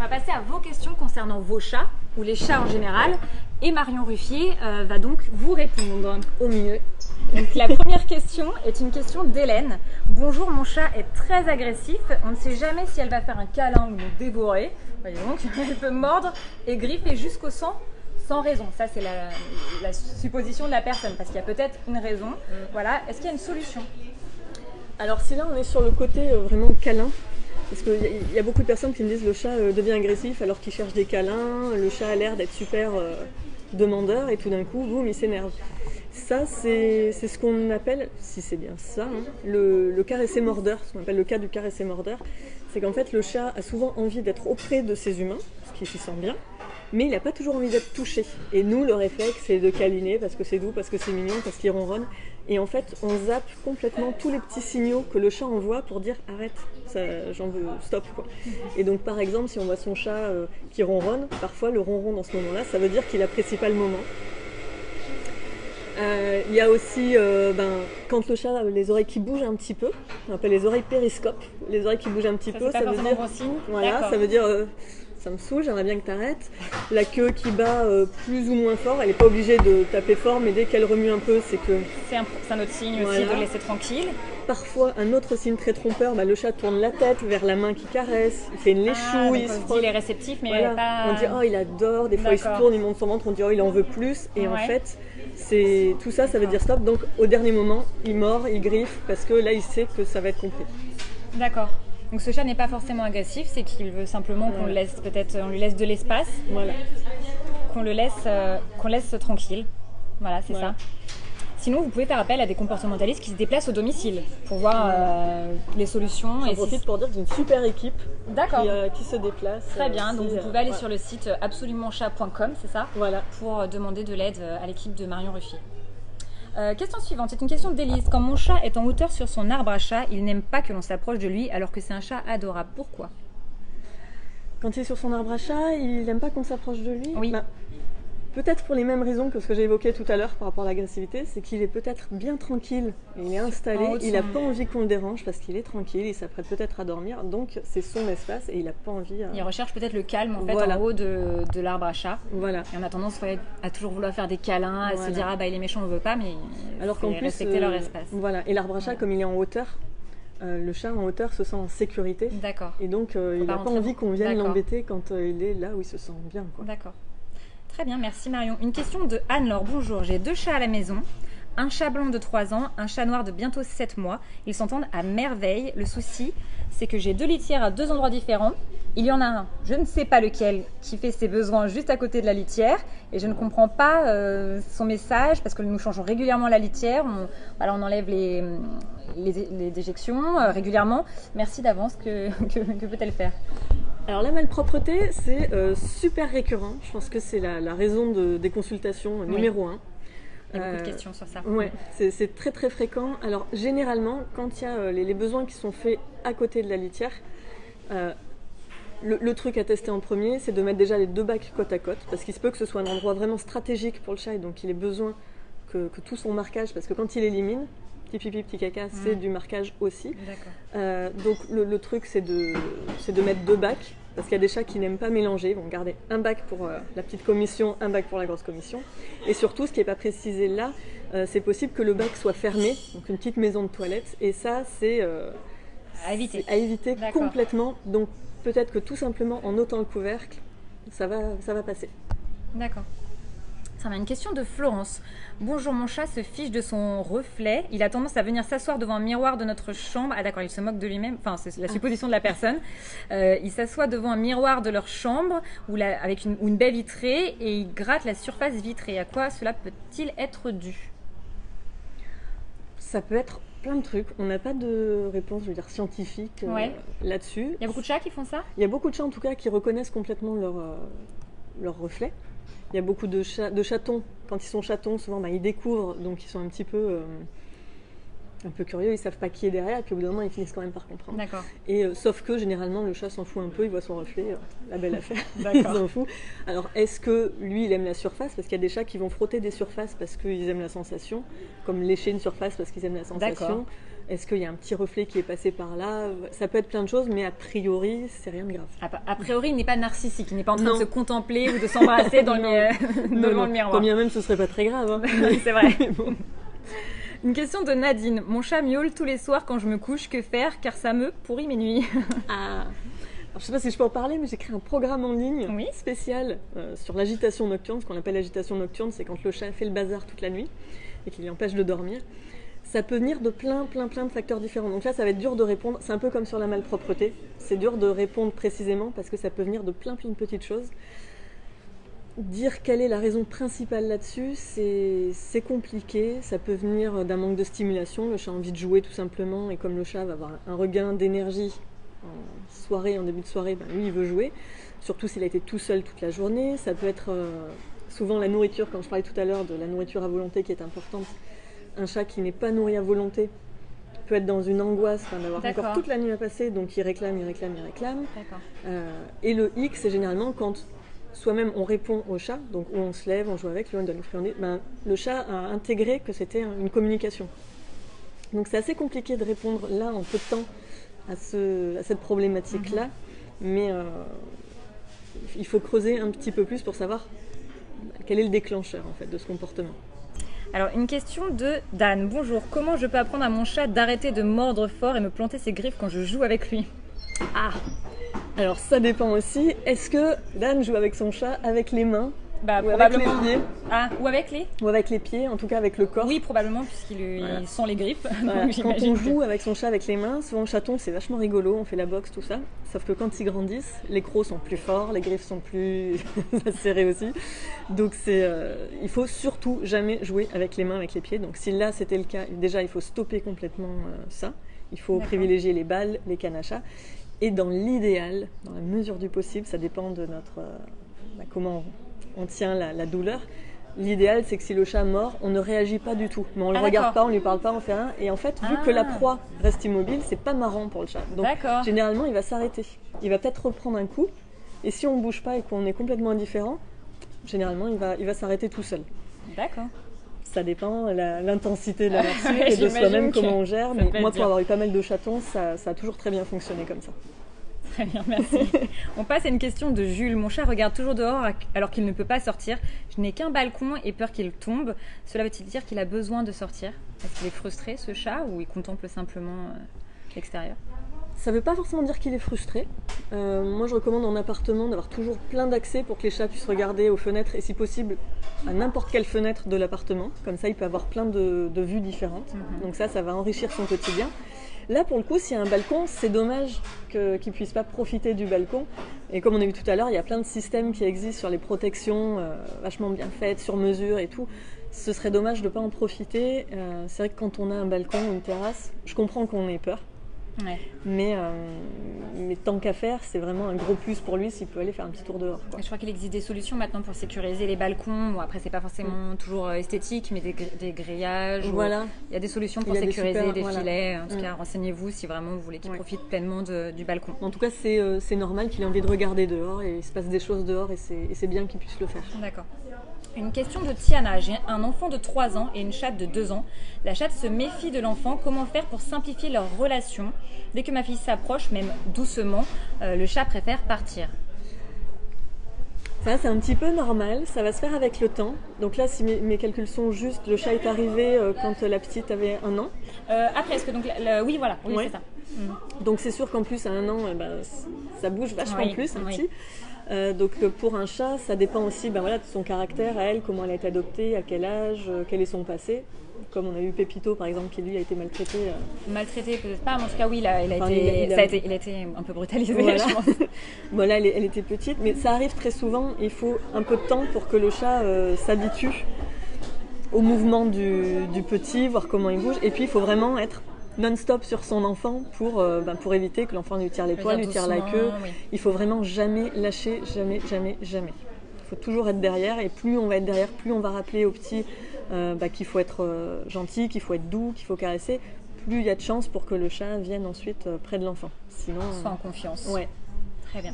va passer à vos questions concernant vos chats, ou les chats en général. Et Marion Ruffier va donc vous répondre au mieux. Donc la première question est une question d'Hélène. Bonjour, mon chat est très agressif. On ne sait jamais si elle va faire un câlin ou nous dévorer. Voyez donc, elle peut mordre et griffer jusqu'au sang sans raison. Ça, c'est la supposition de la personne, parce qu'il y a peut-être une raison. Voilà. Est-ce qu'il y a une solution? Alors si là on est sur le côté vraiment câlin, parce qu'il y a beaucoup de personnes qui me disent le chat devient agressif alors qu'il cherche des câlins, le chat a l'air d'être super demandeur et tout d'un coup, boum, il s'énerve. Ça, c'est ce qu'on appelle, si c'est bien ça, hein, le caressé-mordeur, ce qu'on appelle le cas du caressé-mordeur. C'est qu'en fait, le chat a souvent envie d'être auprès de ses humains, ce qui s'y sent bien, mais il n'a pas toujours envie d'être touché. Et nous, le réflexe, c'est de câliner parce que c'est doux, parce que c'est mignon, parce qu'il ronronne. Et en fait, on zappe complètement tous les petits signaux que le chat envoie pour dire « arrête, j'en veux, stop ». Et donc, par exemple, si on voit son chat qui ronronne, parfois le ronron dans ce moment-là, ça veut dire qu'il n'apprécie pas le moment. Il y a aussi quand le chat a les oreilles qui bougent un petit peu, on appelle les oreilles périscopes, les oreilles qui bougent un petit peu, ça veut dire bon signe. Voilà, ça veut dire ça me saoule, j'aimerais bien que tu arrêtes. La queue qui bat plus ou moins fort, elle n'est pas obligée de taper fort, mais dès qu'elle remue un peu, c'est que c'est un autre signe aussi de le laisser tranquille. Parfois, un autre signe très trompeur, le chat tourne la tête vers la main qui caresse, il fait une léchouille, il se frotte. Il est réceptif, mais voilà. pas... On dit oh il adore, des fois il se tourne, il monte son ventre, on dit oh il en veut plus, et en fait c'est tout ça, ça veut dire stop. Donc au dernier moment, il mord, il griffe, parce que là il sait que ça va être compris. D'accord. Donc ce chat n'est pas forcément agressif, c'est qu'il veut simplement qu'on le laisse, peut-être on lui laisse de l'espace, qu'on le laisse tranquille. Voilà, c'est ça. Sinon, vous pouvez faire appel à des comportementalistes qui se déplacent au domicile pour voir les solutions. J'en profite pour dire que j'ai une super équipe qui se déplace. Très bien, donc vous pouvez aller sur le site absolumentchat.com, c'est ça? Voilà. Pour demander de l'aide à l'équipe de Marion Ruffier. Question suivante, c'est une question d'Élise. Quand mon chat est en hauteur sur son arbre à chat, il n'aime pas que l'on s'approche de lui alors que c'est un chat adorable. Pourquoi? Quand il est sur son arbre à chat, il n'aime pas qu'on s'approche de lui? Oui. Peut-être pour les mêmes raisons que ce que j'ai évoqué tout à l'heure par rapport à l'agressivité, c'est qu'il est peut-être bien tranquille, il est installé, il n'a pas envie qu'on le dérange parce qu'il est tranquille, il s'apprête peut-être à dormir, donc c'est son espace et il n'a pas envie... Il recherche peut-être le calme en fait en haut de l'arbre à chat. Voilà. Et on a tendance à toujours vouloir faire des câlins, à se dire il est méchant, on ne veut pas, mais alors qu'en plus, respecter leur espace. Voilà. Et l'arbre à chat, comme il est en hauteur, le chat en hauteur se sent en sécurité. D'accord. Et donc il n'a pas envie qu'on vienne l'embêter quand il est là où il se sent bien. D'accord. Très bien, merci Marion. Une question de Anne-Laure. Bonjour, j'ai 2 chats à la maison. Un chat blanc de 3 ans, un chat noir de bientôt 7 mois. Ils s'entendent à merveille. Le souci, c'est que j'ai 2 litières à 2 endroits différents. Il y en a un, je ne sais pas lequel, qui fait ses besoins juste à côté de la litière. Et je ne comprends pas son message parce que nous changeons régulièrement la litière. On enlève les déjections régulièrement. Merci d'avance. Que peut-elle faire? Alors la malpropreté, c'est super récurrent. Je pense que c'est la raison des consultations numéro 1. Il y a beaucoup de questions sur ça. Ouais, c'est très très fréquent. Alors généralement, quand il y a les besoins qui sont faits à côté de la litière, le truc à tester en premier, c'est de mettre déjà les 2 bacs côte à côte, parce qu'il se peut que ce soit un endroit vraiment stratégique pour le chat, et donc il ait besoin que tout son marquage, parce que quand il élimine, petit pipi, petit caca, c'est du marquage aussi. Donc le truc, c'est de mettre 2 bacs, parce qu'il y a des chats qui n'aiment pas mélanger, ils vont garder un bac pour la petite commission, un bac pour la grosse commission. Et surtout, ce qui n'est pas précisé là, c'est possible que le bac soit fermé, donc une petite maison de toilette, et ça, c'est à éviter complètement. Donc peut-être que tout simplement en ôtant le couvercle, ça va passer. D'accord. On a une question de Florence. Bonjour, mon chat se fiche de son reflet. Il a tendance à venir s'asseoir devant un miroir de notre chambre. Ah d'accord, il se moque de lui-même. Enfin, c'est la supposition de la personne. Il s'assoit devant un miroir de leur chambre avec une baie vitrée et il gratte la surface vitrée. À quoi cela peut-il être dû? Ça peut être plein de trucs. On n'a pas de réponse, je veux dire, scientifique là-dessus. Il y a beaucoup de chats qui font ça? Il y a beaucoup de chats en tout cas qui reconnaissent complètement leur reflet. Il y a beaucoup de chatons, quand ils sont chatons, souvent ils découvrent, donc ils sont un petit peu un peu curieux, ils savent pas qui est derrière, et puis au bout d'un moment, ils finissent quand même par comprendre. D'accord. Et sauf que généralement, le chat s'en fout un peu, il voit son reflet, la belle affaire, D'accord. il s'en fout. Alors, est-ce que lui, il aime la surface? Parce qu'il y a des chats qui vont frotter des surfaces parce qu'ils aiment la sensation, comme lécher une surface parce qu'ils aiment la sensation. D'accord. Est-ce qu'il y a un petit reflet qui est passé par là? Ça peut être plein de choses, mais a priori, c'est rien de grave. A priori, il n'est pas narcissique, il n'est pas en train Non. de se contempler ou de s'embrasser dans Non. devant le miroir. Quand bien même, ce serait pas très grave. Hein. C'est vrai. Mais bon. Une question de Nadine. Mon chat miaule tous les soirs quand je me couche. Que faire? Car ça me pourrit mes nuits. Ah. Alors, je sais pas si je peux en parler, mais j'ai créé un programme en ligne Oui. spécial sur l'agitation nocturne. Ce qu'on appelle l'agitation nocturne, c'est quand le chat fait le bazar toute la nuit et qu'il lui empêche de dormir. Ça peut venir de plein de facteurs différents. Donc là, ça va être dur de répondre. C'est un peu comme sur la malpropreté. C'est dur de répondre précisément parce que ça peut venir de plein de petites choses. Dire quelle est la raison principale là-dessus, c'est compliqué. Ça peut venir d'un manque de stimulation. Le chat a envie de jouer tout simplement. Et comme le chat va avoir un regain d'énergie en soirée, en début de soirée, ben lui, il veut jouer. Surtout s'il a été tout seul toute la journée. Ça peut être souvent la nourriture, quand je parlais tout à l'heure de la nourriture à volonté qui est importante. Un chat qui n'est pas nourri à volonté peut être dans une angoisse d'avoir D'accord. encore toute la nuit à passer, donc il réclame. D'accord. Et le hic, c'est généralement quand soi-même on répond au chat, donc où on se lève, on joue avec lui, on donne une friandise, le chat a intégré que c'était une communication. Donc c'est assez compliqué de répondre là en peu de temps à cette problématique-là, mais il faut creuser un petit peu plus pour savoir quel est le déclencheur en fait de ce comportement. Alors, une question de Dan. Bonjour, comment je peux apprendre à mon chat d'arrêter de mordre fort et me planter ses griffes quand je joue avec lui? Ah! Alors ça dépend aussi. Est-ce que Dan joue avec son chat avec les mains Bah, ou avec probablement. les pieds? Ah, ou avec les? Ou avec les pieds, en tout cas avec le corps? Oui, probablement, puisqu'il Voilà. sent les griffes. Voilà. Donc, Quand j'imagine on que- joue avec son chat avec les mains, souvent le chaton c'est vachement rigolo, on fait la boxe, tout ça. Sauf que quand ils grandissent, les crocs sont plus forts, les griffes sont plus serrées aussi. Donc il faut surtout jamais jouer avec les mains, avec les pieds. Donc si là c'était le cas, déjà il faut stopper complètement ça. Il faut D'accord. privilégier les balles, les cannes à chat. Et dans l'idéal, dans la mesure du possible, ça dépend de notre comment on tient la douleur. L'idéal, c'est que si le chat mord, on ne réagit pas du tout. Mais on ne le regarde d'accord. pas, on ne lui parle pas, on fait rien. Et en fait, vu que la proie reste immobile, c'est pas marrant pour le chat. Donc, D'accord. généralement, il va s'arrêter. Il va peut-être reprendre un coup. Et si on ne bouge pas et qu'on est complètement indifférent, généralement, il va s'arrêter tout seul. D'accord. Ça dépend l'intensité de la morsure Ouais, et de j'imagine soi-même que comment on gère. ça Mais peut être moi, dur. pour avoir eu pas mal de chatons, ça a toujours très bien fonctionné comme ça. Très bien, merci. On passe à une question de Jules. Mon chat regarde toujours dehors alors qu'il ne peut pas sortir. Je n'ai qu'un balcon et peur qu'il tombe. Cela veut-il dire qu'il a besoin de sortir? Est-ce qu'il est frustré, ce chat, ou il contemple simplement l'extérieur? Ça ne veut pas forcément dire qu'il est frustré. Moi, je recommande en appartement d'avoir toujours plein d'accès pour que les chats puissent regarder aux fenêtres et, si possible, à n'importe quelle fenêtre de l'appartement. Comme ça, il peut avoir plein de vues différentes. Donc ça va enrichir son quotidien. Là, pour le coup, s'il y a un balcon, c'est dommage qu'il ne puisse pas profiter du balcon. Et comme on a vu tout à l'heure, il y a plein de systèmes qui existent sur les protections, vachement bien faites, sur mesure et tout. Ce serait dommage de ne pas en profiter. C'est vrai que quand on a un balcon ou une terrasse, je comprends qu'on ait peur. Ouais. Mais tant qu'à faire, c'est vraiment un gros plus pour lui s'il peut aller faire un petit tour dehors, quoi. Je crois qu'il existe des solutions maintenant pour sécuriser les balcons. Bon, après, c'est pas forcément toujours esthétique, mais des grillages. Voilà. Il y a des solutions pour Il y a des sécuriser super- des voilà. filets. En tout cas, renseignez-vous si vraiment vous voulez qu'il Ouais. profite pleinement du balcon. En tout cas, c'est normal qu'il ait envie de regarder dehors et il se passe des choses dehors et c'est bien qu'il puisse le faire. D'accord. Une question de Tiana. J'ai un enfant de 3 ans et une chatte de 2 ans. La chatte se méfie de l'enfant. Comment faire pour simplifier leur relation? Dès que ma fille s'approche, même doucement, le chat préfère partir. Ça, c'est un petit peu normal, ça va se faire avec le temps. Donc là, si mes calculs sont justes, le chat est arrivé quand la petite avait 1 an. Presque. Donc, oui, voilà. Oui, Ouais. c'est ça. Donc c'est sûr qu'en plus, à 1 an, ça bouge vachement Oui, plus, un oui. petit. Donc pour un chat, ça dépend aussi de son caractère, à elle, comment elle a été adoptée, à quel âge, quel est son passé. Comme on a eu Pépito par exemple, qui lui a été maltraité. Maltraité, peut-être pas, mais en tout cas, oui, il a Enfin, été un peu brutalisé, Voilà. je pense. Bon là, elle était petite, mais ça arrive très souvent. Il faut un peu de temps pour que le chat s'habitue au mouvement du petit, voir comment il bouge. Et puis il faut vraiment être non-stop sur son enfant pour éviter que l'enfant lui tire les poils, lui tire la queue. Oui. Il faut vraiment jamais lâcher, jamais. Il faut toujours être derrière, et plus on va être derrière, plus on va rappeler au petit qu'il faut être gentil, qu'il faut être doux, qu'il faut caresser, plus il y a de chances pour que le chat vienne ensuite près de l'enfant. Sinon, Soit en confiance. ouais. Très bien.